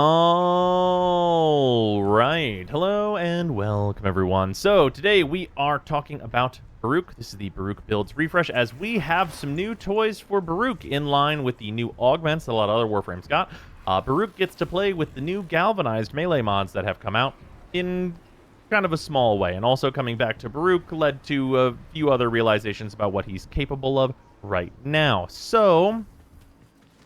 All right. Hello and welcome, everyone. So today we are talking about Baruuk. This is the Baruuk builds refresh, as we have some new toys for Baruuk in line with the new augments that a lot of other Warframes got. Baruuk gets to play with the new galvanized melee mods that have come out in kind of a small way, and also coming back to Baruuk led to a few other realizations about what he's capable of right now. So,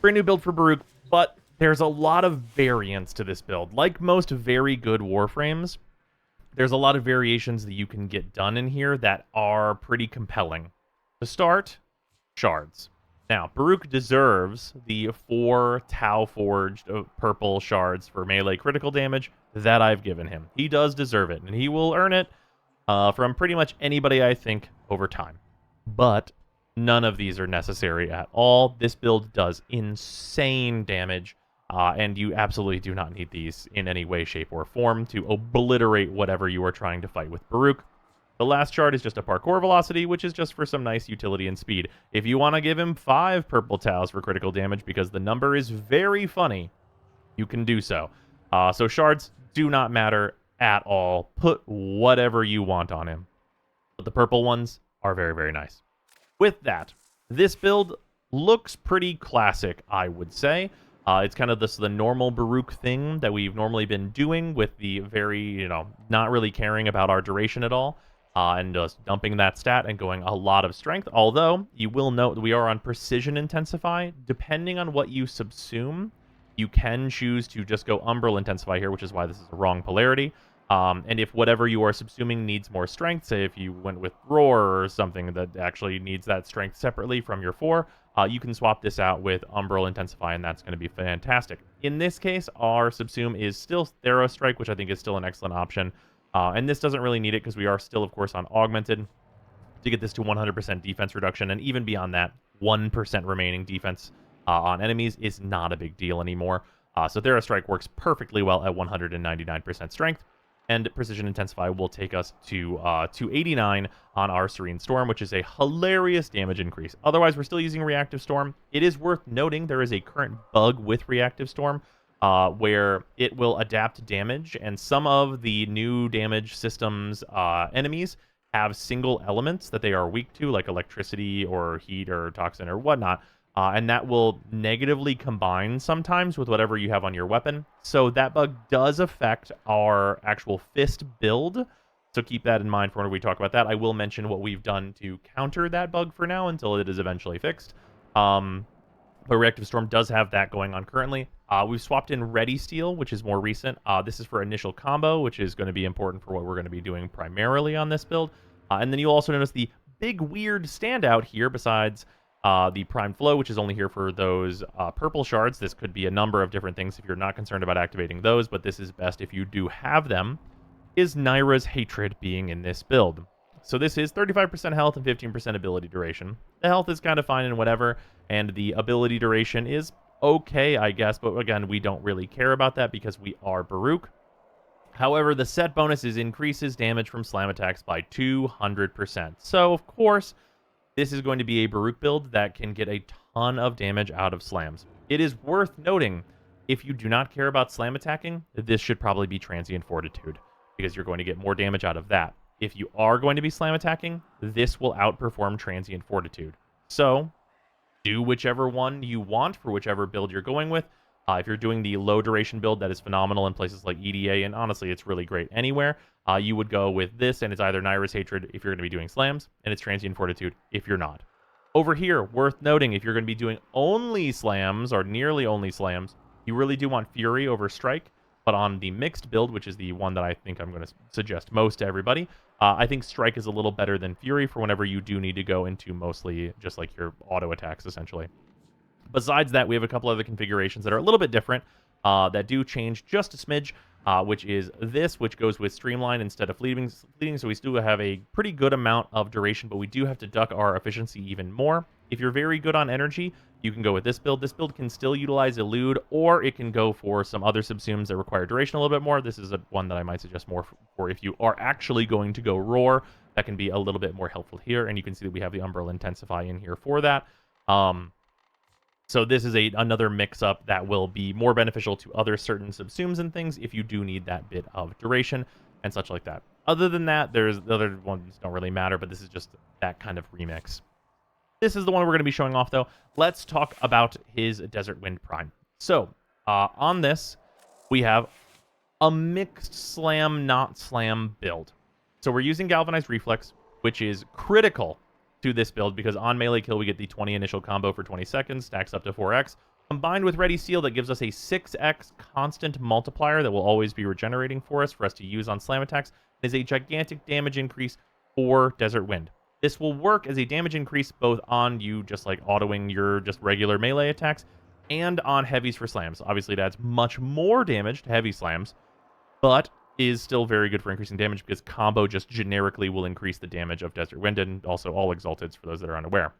brand new build for Baruuk, but there's a lot of variance to this build. Like most very good Warframes, there's a lot of variations that you can get done in here that are pretty compelling. To start, shards. Now, Baruuk deserves the 4 Tau Forged purple shards for melee critical damage that I've given him. He does deserve it, and he will earn it from pretty much anybody, I think, over time. But none of these are necessary at all. This build does insane damage, and you absolutely do not need these in any way, shape, or form to obliterate whatever you are trying to fight with Baruuk. The last shard is just a parkour velocity, which is just for some nice utility and speed. If you want to give him 5 purple Taus for critical damage because the number is very funny, you can do so. So shards do not matter at all. Put whatever you want on him. But the purple ones are very, very nice. With that, this build looks pretty classic, I would say. It's kind of the normal Baruuk thing that we've normally been doing with the very, not really caring about our duration at all. And just dumping that stat and going a lot of strength. Although, you will note that we are on Precision Intensify. Depending on what you subsume, you can choose to just go Umbral Intensify here, which is why this is a wrong polarity. And if whatever you are subsuming needs more strength, say if you went with Roar or something that actually needs that strength separately from your 4, you can swap this out with Umbral Intensify, and that's going to be fantastic. In this case, our subsume is still Thera Strike, which I think is still an excellent option. And this doesn't really need it because we are still, of course, on Augmented to get this to 100% defense reduction. And even beyond that, 1% remaining defense on enemies is not a big deal anymore. So Thera Strike works perfectly well at 199% strength. And Precision Intensify will take us to 289 on our Serene Storm, which is a hilarious damage increase. Otherwise, we're still using Reactive Storm. It is worth noting there is a current bug with Reactive Storm where it will adapt damage, and some of the new damage systems enemies have single elements that they are weak to, like electricity or heat or toxin or whatnot. And that will negatively combine sometimes with whatever you have on your weapon. So that bug does affect our actual fist build. So keep that in mind for when we talk about that. I will mention what we've done to counter that bug for now until it is eventually fixed. But Reactive Storm does have that going on currently. We've swapped in Ready Steel, which is more recent. This is for initial combo, which is going to be important for what we're going to be doing primarily on this build. And then you'll also notice the big weird standout here besides the Prime Flow, which is only here for those purple shards. This could be a number of different things if you're not concerned about activating those, but this is best if you do have them, is Naira's Hatred being in this build. So this is 35% health and 15% ability duration. The health is kind of fine and whatever, and the ability duration is okay, I guess, but again, we don't really care about that because we are Baruuk. However, the set bonus increases damage from slam attacks by 200%. So, of course, this is going to be a Baruuk build that can get a ton of damage out of slams. It is worth noting, if you do not care about slam attacking, this should probably be Transient Fortitude, because you're going to get more damage out of that. If you are going to be slam attacking, this will outperform Transient Fortitude. So, do whichever one you want for whichever build you're going with. If you're doing the low duration build that is phenomenal in places like EDA, and honestly, it's really great anywhere, you would go with this, and it's either Naira's Hatred if you're going to be doing slams, and it's Transient Fortitude if you're not. Over here, worth noting, if you're going to be doing only slams, or nearly only slams, you really do want Fury over Strike, but on the mixed build, which is the one that I think I'm going to suggest most to everybody, I think Strike is a little better than Fury for whenever you do need to go into mostly just like your auto attacks, essentially. Besides that, we have a couple other configurations that are a little bit different that do change just a smidge, which is this, which goes with Streamline instead of fleeting. So we still have a pretty good amount of duration, but we do have to duck our efficiency even more. If you're very good on energy, you can go with this build. This build can still utilize Elude, or it can go for some other subsumes that require duration a little bit more. This is one that I might suggest more for if you are actually going to go Roar. That can be a little bit more helpful here, and you can see that we have the Umbral Intensify in here for that. So this is another mix-up that will be more beneficial to other certain subsumes and things if you do need that bit of duration and such like that. Other than that, there's the other ones don't really matter, but this is just that kind of remix. This is the one we're going to be showing off, though. Let's talk about his Desert Wind Prime. So, on this, we have a mixed slam, not slam build. So we're using Galvanized Reflex, which is critical to this build because on melee kill, we get the 20 initial combo for 20 seconds, stacks up to 4x. Combined with Ready Seal, that gives us a 6x constant multiplier that will always be regenerating for us to use on slam attacks. It is a gigantic damage increase for Desert Wind. This will work as a damage increase both on you just like autoing your just regular melee attacks and on heavies for slams. Obviously, it adds much more damage to heavy slams, but is still very good for increasing damage because combo just generically will increase the damage of Desert Wind and also all Exalteds for those that are unaware.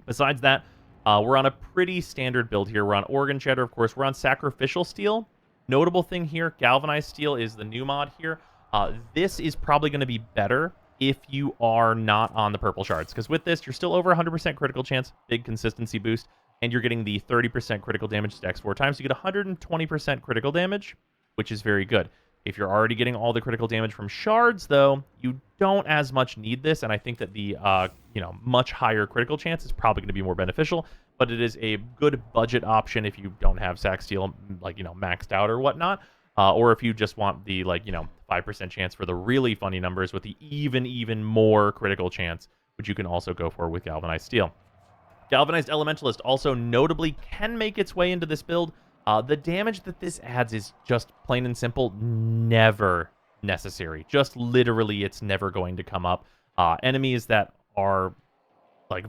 Besides that, we're on a pretty standard build here. We're on Organ Shatter, of course. We're on Sacrificial Steel. Notable thing here, Galvanized Steel is the new mod here. This is probably going to be better if you are not on the purple shards, because with this, you're still over 100% critical chance, big consistency boost, and you're getting the 30% critical damage stacks 4 times. You get 120% critical damage, which is very good. If you're already getting all the critical damage from shards, though, you don't as much need this, and I think that the much higher critical chance is probably going to be more beneficial, but it is a good budget option if you don't have Sac Steel, maxed out or whatnot, or if you just want the, 5% chance for the really funny numbers with the even more critical chance, which you can also go for with Galvanized Steel. Galvanized Elementalist also notably can make its way into this build. The damage that this adds is just plain and simple never necessary. Just literally, it's never going to come up. Enemies that are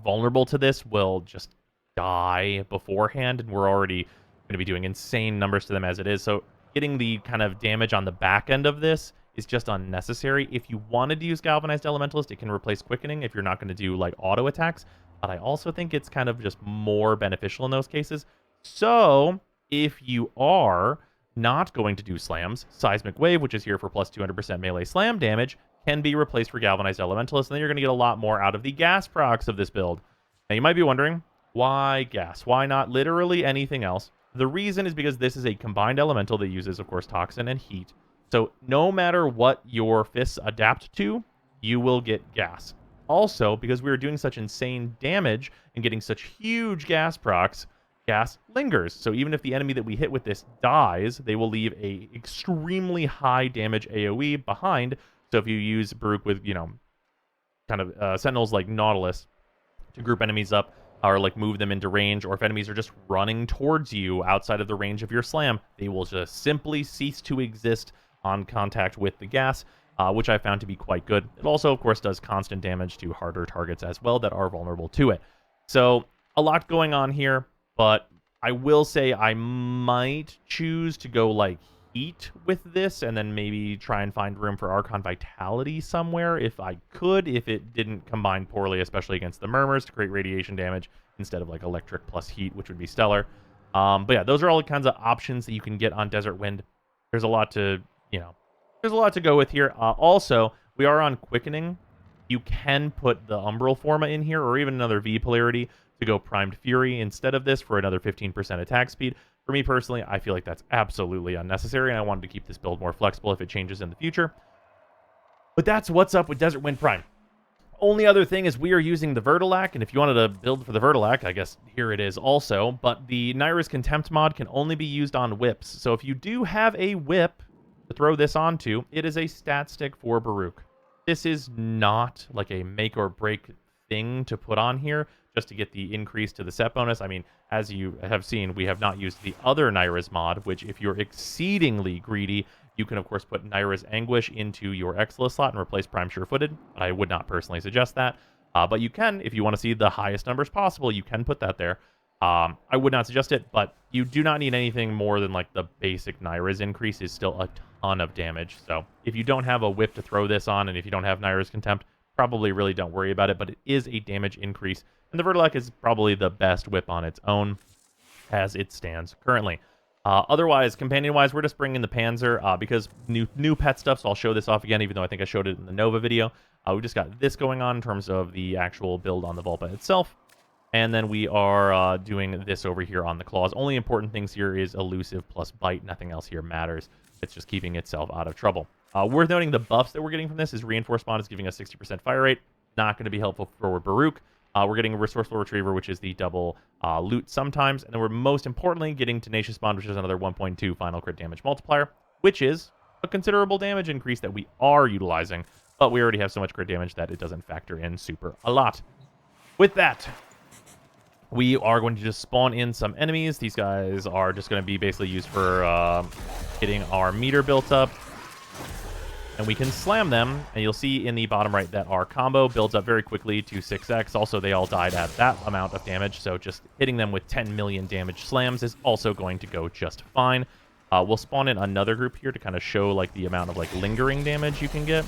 vulnerable to this will just die beforehand, and we're already going to be doing insane numbers to them as it is. So getting the kind of damage on the back end of this is just unnecessary. If you wanted to use Galvanized Elementalist, it can replace Quickening if you're not going to do auto attacks. But I also think it's kind of just more beneficial in those cases. So if you are not going to do slams, Seismic Wave, which is here for plus 200% melee slam damage, can be replaced for Galvanized Elementalist, and then you're going to get a lot more out of the gas procs of this build. Now, you might be wondering, why gas? Why not literally anything else? The reason is because this is a combined elemental that uses, of course, Toxin and Heat. So no matter what your fists adapt to, you will get gas. Also, because we are doing such insane damage and getting such huge gas procs, gas lingers. So even if the enemy that we hit with this dies, they will leave a extremely high damage AoE behind. So if you use Baruuk with, sentinels like Nautilus to group enemies up or move them into range, or if enemies are just running towards you outside of the range of your slam, they will just simply cease to exist on contact with the gas, which I found to be quite good. It also, of course, does constant damage to harder targets as well that are vulnerable to it. So a lot going on here. But I will say I might choose to go Heat with this and then maybe try and find room for Archon Vitality somewhere if I could, if it didn't combine poorly, especially against the Murmurs, to create radiation damage instead of Electric plus Heat, which would be stellar. But yeah, those are all the kinds of options that you can get on Desert Wind. There's a lot to, there's a lot to go with here. Also, we are on Quickening. You can put the Umbral Forma in here, or even another V Polarity to go Primed Fury instead of this for another 15% attack speed. For me personally, I feel like that's absolutely unnecessary, and I wanted to keep this build more flexible if it changes in the future. But that's what's up with Desert Wind Prime. Only other thing is we are using the Vertilac, and if you wanted to build for the Vertilac, I guess here it is also, but the Naira's Contempt mod can only be used on whips. So if you do have a whip to throw this onto, it is a stat stick for Baruuk. This is not a make or break thing to put on here just to get the increase to the set bonus. I mean, as you have seen, we have not used the other Naira's mod, which if you're exceedingly greedy, you can of course put Naira's Anguish into your Exila slot and replace Prime Sure-Footed. I would not personally suggest that, but you can, if you want to see the highest numbers possible, you can put that there. I would not suggest it, but you do not need anything more than the basic Naira's increase is still a ton of damage. So if you don't have a whip to throw this on, and if you don't have Naira's Contempt, probably really don't worry about it, but it is a damage increase. And the Vertilac is probably the best whip on its own as it stands currently. Otherwise, companion-wise, we're just bringing the Panzer because new pet stuff, so I'll show this off again, even though I think I showed it in the Nova video. We just got this going on in terms of the actual build on the Vulpa itself. And then we are doing this over here on the claws. Only important things here is elusive plus bite. Nothing else here matters. It's just keeping itself out of trouble. Worth noting the buffs that we're getting from this is Reinforced Bond is giving us 60% fire rate. Not going to be helpful for Baruuk. We're getting a Resourceful Retriever, which is the double loot sometimes. And then we're most importantly getting Tenacious Bond, which is another 1.2 final crit damage multiplier, which is a considerable damage increase that we are utilizing. But we already have so much crit damage that it doesn't factor in super a lot. With that, we are going to just spawn in some enemies. These guys are just going to be basically used for getting our meter built up. And we can slam them, and you'll see in the bottom right that our combo builds up very quickly to 6x. Also, they all died at that amount of damage, so just hitting them with 10 million damage slams is also going to go just fine. We'll spawn in another group here to kind of show like the amount of like lingering damage you can get.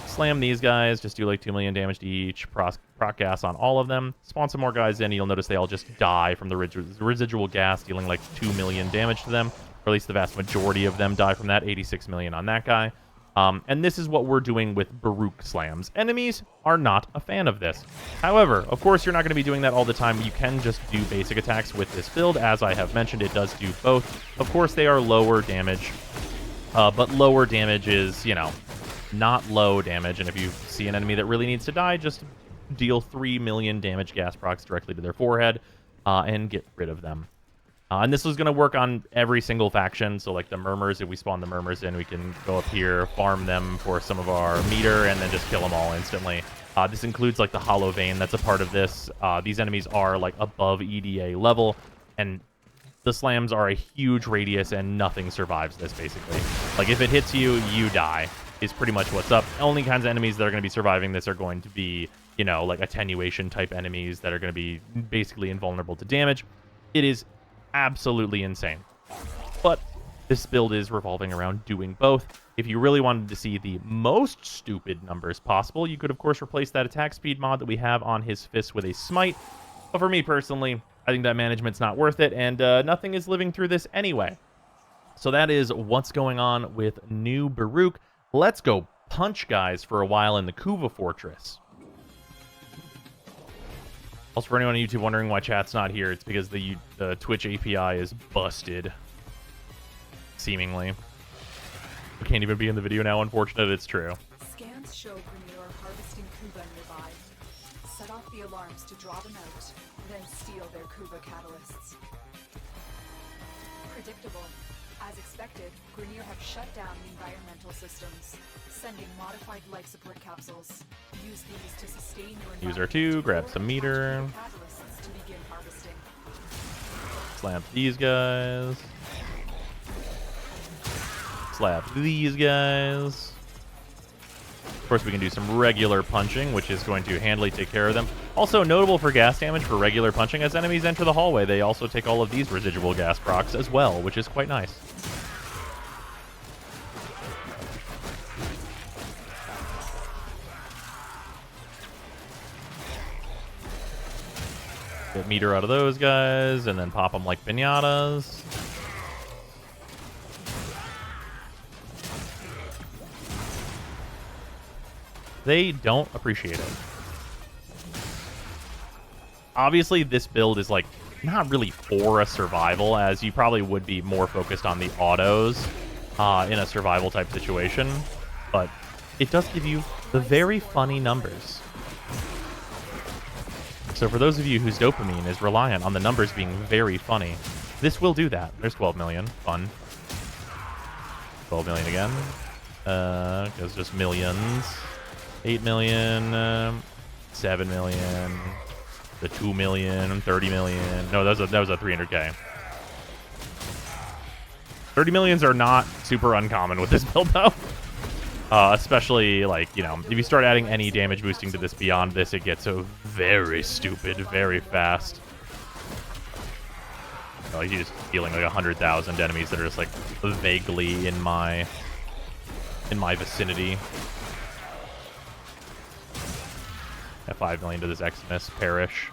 Slam these guys, just do like 2 million damage to each, proc gas on all of them. Spawn some more guys in, you'll notice they all just die from the residual gas, dealing like 2 million damage to them. Or at least the vast majority of them die from that, 86 million on that guy. And this is what we're doing with Baruuk slams. Enemies are not a fan of this. However, of course, you're not going to be doing that all the time. You can just do basic attacks with this build. As I have mentioned, it does do both. Of course, they are lower damage, but lower damage is, you know, not low damage. And if you see an enemy that really needs to die, just deal 3 million damage gas procs directly to their forehead and get rid of them. And this is going to work on every single faction. So like the Murmurs, if we spawn the Murmurs in, we can go up here, farm them for some of our meter, and then just kill them all instantly. This includes like the Hollow Vein that's a part of this. These enemies are like above EDA level, and the slams are a huge radius, and nothing survives this basically. Like if it hits you, you die, is pretty much what's up. Only kinds of enemies that are going to be surviving this are going to be, you know, like attenuation type enemies that are going to be basically invulnerable to damage. It is absolutely insane. But this build is revolving around doing both. If you really wanted to see the most stupid numbers possible, you could of course replace that attack speed mod that we have on his fist with a smite. But for me personally, I think that management's not worth it, and nothing is living through this anyway. So that is what's going on with new Baruuk. Let's go punch guys for a while in the Kuva Fortress. Also, for anyone on YouTube wondering why chat's not here, it's because the Twitch API is busted. Seemingly. We can't even be in the video now, unfortunate, it's true. Scans show Grenier are harvesting Kuva nearby. Set off the alarms to draw them out, then steal their Kuva catalysts. Predictable. As expected, Grenier have shut down the environmental systems, sending modified life support capsules. Use these to sustain your User 2, grab some meter. catalysts to begin harvesting. Slap these guys. Slap these guys. Of course, we can do some regular punching, which is going to handily take care of them. Also notable for gas damage for regular punching, as enemies enter the hallway, they also take all of these residual gas procs as well, which is quite nice. Get meter out of those guys, and then pop them like pinatas. They don't appreciate it. Obviously, this build is like not really for a survival, as you probably would be more focused on the autos in a survival type situation, but it does give you the very funny numbers. So for those of you whose dopamine is reliant on the numbers being very funny, this will do that. There's 12 million. Fun. 12 million again. Goes just millions. 8 million. 7 million. The 2 million. 30 million. No, that was a 300k. 30 millions are not super uncommon with this build, though. Especially, like, you know, if you start adding any damage boosting to this beyond this, it gets so very stupid very fast. Like, you're just dealing like 100,000 enemies that are just, like, vaguely in my vicinity. At 5 million to this Xmas perish.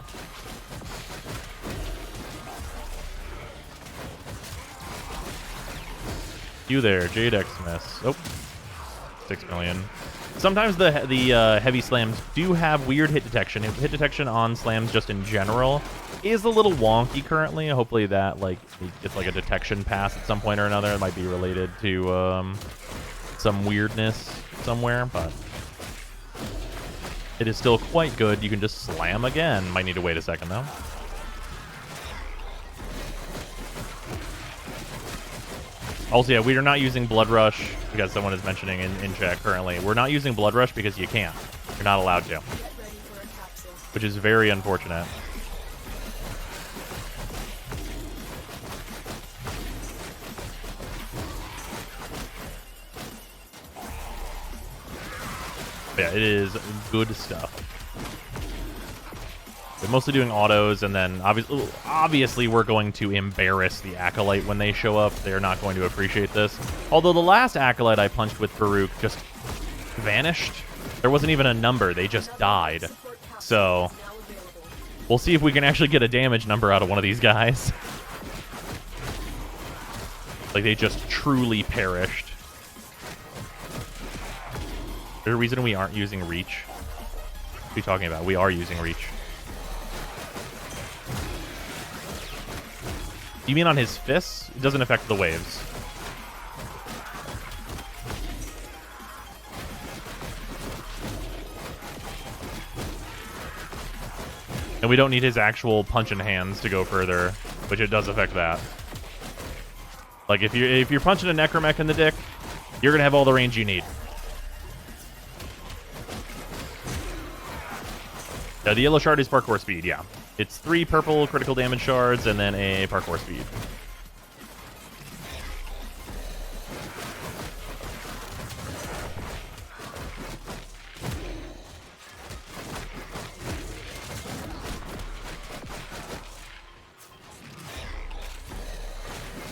You there, Jade Xmas. Oh. 6 million. Sometimes the heavy slams do have weird hit detection. Hit detection on slams just in general is a little wonky currently. Hopefully that like it's like a detection pass at some point or another. It might be related to some weirdness somewhere, but it is still quite good. You can just slam again. Might need to wait a second though. Also, yeah, we are not using Blood Rush, because someone is mentioning in chat currently. We're not using Blood Rush because you can't. You're not allowed to. Which is very unfortunate. But yeah, it is good stuff. We're mostly doing autos, and then obviously we're going to embarrass the Acolyte when they show up. They're not going to appreciate this. Although the last Acolyte I punched with Baruuk just vanished. There wasn't even a number. They just died. So we'll see if we can actually get a damage number out of one of these guys. Like, they just truly perished. There's a reason we aren't using Reach. What are you talking about? We are using Reach. You mean on his fists? It doesn't affect the waves. And we don't need his actual punching hands to go further, which it does affect that. Like if you're punching a Necromech in the dick, you're gonna have all the range you need. The yellow shard is parkour speed, yeah. It's 3 purple critical damage shards and then a parkour speed.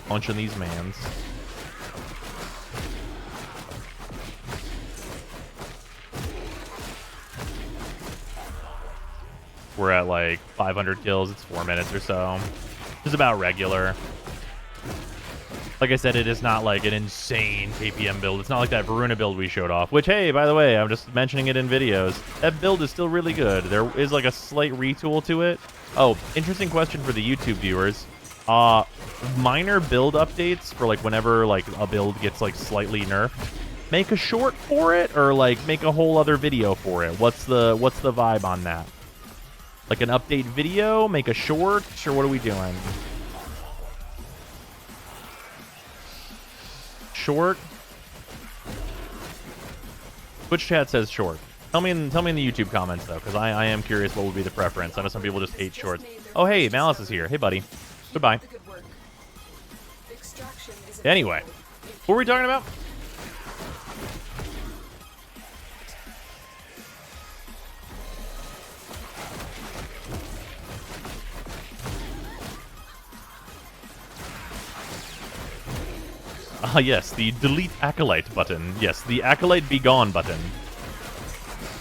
Punching these mans. We're at like 500 kills. It's 4 minutes or so. It's about regular. Like I said, it is not like an insane KPM build. It's not like that Varuna build we showed off. Which, hey, by the way, I'm just mentioning it in videos. That build is still really good. There is like a slight retool to it. Oh, interesting question for the YouTube viewers. Minor build updates for like whenever like a build gets like slightly nerfed. Make a short for it, or like make a whole other video for it. What's the vibe on that? Like an update video, make a short, or what are we doing? Short? Twitch chat says short. Tell me in the YouTube comments though, because I am curious what would be the preference. I know some people just hate shorts. Oh hey, Malice is here. Hey buddy. Goodbye. Anyway, what were we talking about? Ah, yes, the delete Acolyte button. Yes, the Acolyte be gone button.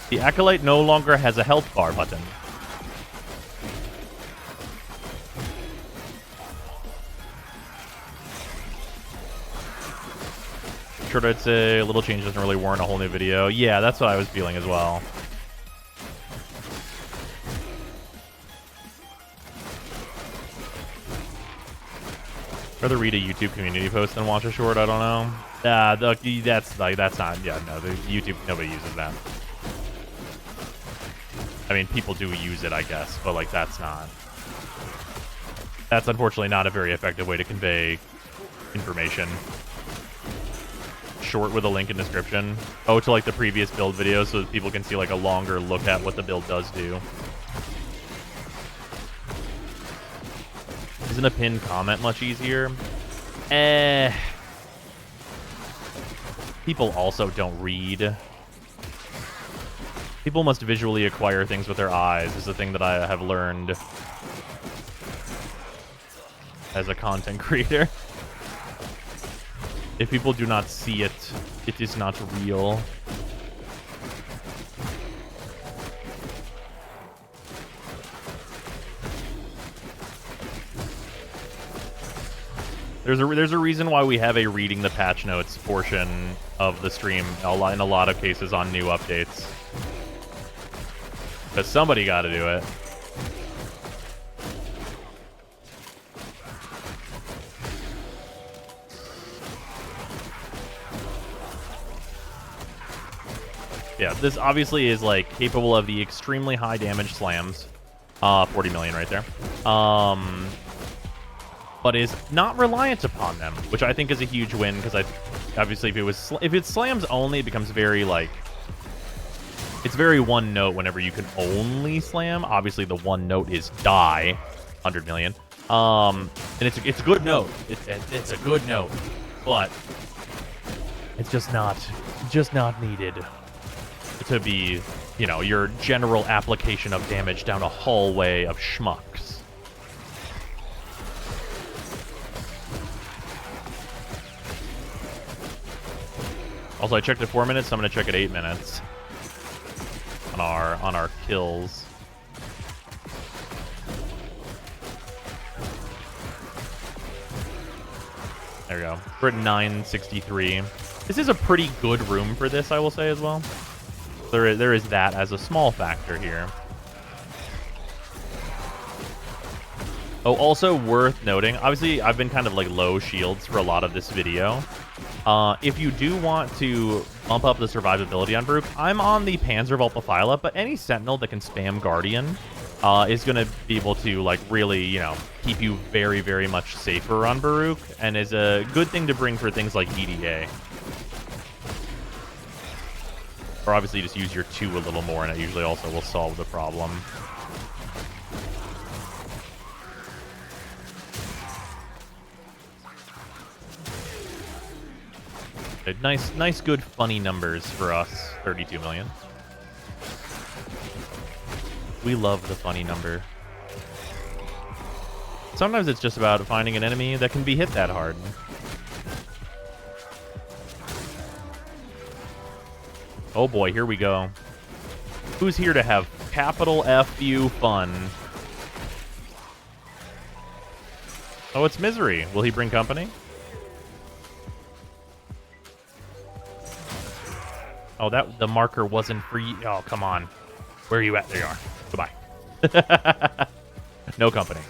The Acolyte no longer has a health bar button. Sure, I'd say a little change doesn't really warrant a whole new video. Yeah, that's what I was feeling as well. Rather read a YouTube community post than watch a short. I don't know. That's not. Yeah, no. The YouTube, nobody uses that. I mean, people do use it, I guess, but like that's not. That's unfortunately not a very effective way to convey information. Short with a link in description. Oh, to like the previous build video, so that people can see like a longer look at what the build does do. Isn't a pinned comment much easier? People also don't read. People must visually acquire things with their eyes, is the thing that I have learned as a content creator. If people do not see it, it is not real. There's a reason why we have a reading the patch notes portion of the stream in a lot of cases on new updates. Because somebody got to do it. Yeah, this obviously is, like, capable of the extremely high damage slams. 40 million right there. But is not reliant upon them, which I think is a huge win, because obviously if it's slams only, it becomes very, like... It's very one note whenever you can only slam. Obviously, the one note is die. 100 million. And it's a good note. It's a good note. But it's just not needed to be, you know, your general application of damage down a hallway of schmucks. Also, I checked at 4 minutes, so I'm gonna check at 8 minutes on our kills. There we go. We're at 963. This is a pretty good room for this, I will say as well. There is that as a small factor here. Oh, also worth noting, obviously I've been kind of like low shields for a lot of this video. If you do want to bump up the survivability on Baruuk, I'm on the Panzervault Pfeila, but any Sentinel that can spam Guardian is going to be able to, like, really, you know, keep you very, very much safer on Baruuk, and is a good thing to bring for things like EDA. Or obviously just use your 2 a little more, and it usually also will solve the problem. Okay, nice, good, funny numbers for us. 32 million. We love the funny number. Sometimes it's just about finding an enemy that can be hit that hard. Oh boy, here we go. Who's here to have capital F-U fun? Oh, it's Misery. Will he bring company? Oh, the marker wasn't for you. Oh, come on. Where are you at? There you are. Goodbye. No company.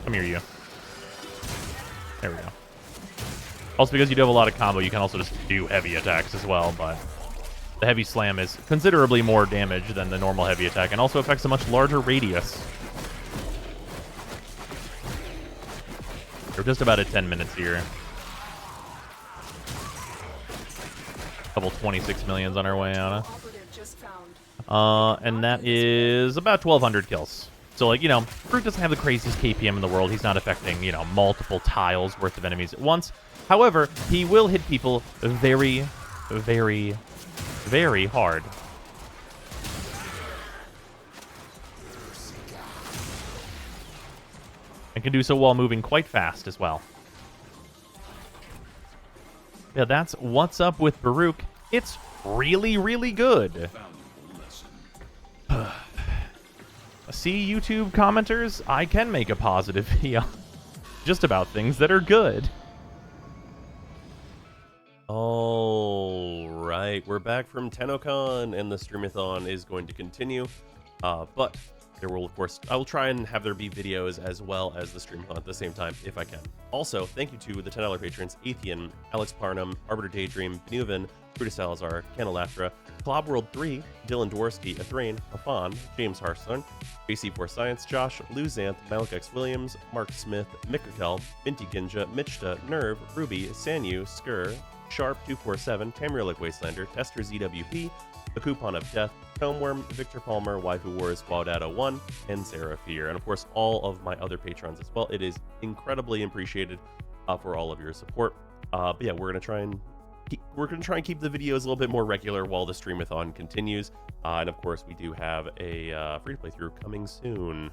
Come here, you. There we go. Also, because you do have a lot of combo, you can also just do heavy attacks as well, but the heavy slam is considerably more damage than the normal heavy attack, and also affects a much larger radius. We're just about at 10 minutes here. Couple 26 millions on our way out. And that is about 1,200 kills. So, like, you know, Baruuk doesn't have the craziest KPM in the world. He's not affecting, you know, multiple tiles worth of enemies at once. However, he will hit people very, very, very hard. And can do so while moving quite fast as well. Yeah, that's what's up with Baruuk. It's really, really good. See, YouTube commenters, I can make a positive video just about things that are good. All right, we're back from TennoCon, and the Streamathon is going to continue. But there will, of course, I will try and have there be videos as well as the Streamathon at the same time, if I can. Also, thank you to the $10 patrons, Athean, Alex Parnham, Arbiter Daydream, Benuven, Brutus Salazar, Canalatra, Club World 3, Dylan Dworsky, Athrain, Afan, James Harstone, JC4 Science, Josh, Lou Zanth, Malik X Williams, Mark Smith, Mikakel, Minty Ginja, Mitchta, Nerve, Ruby, Sanyu, Skur, Sharp247, Tamrielic Wastelander, Tester ZWP, The Coupon of Death, Tomeworm, Victor Palmer, Waifu Wars, Wildado1, and Sarah Fear, and of course all of my other patrons as well. It is incredibly appreciated for all of your support. But yeah, we're gonna try and keep the videos a little bit more regular while the Streamathon continues. And of course, we do have a free-to-play through coming soon.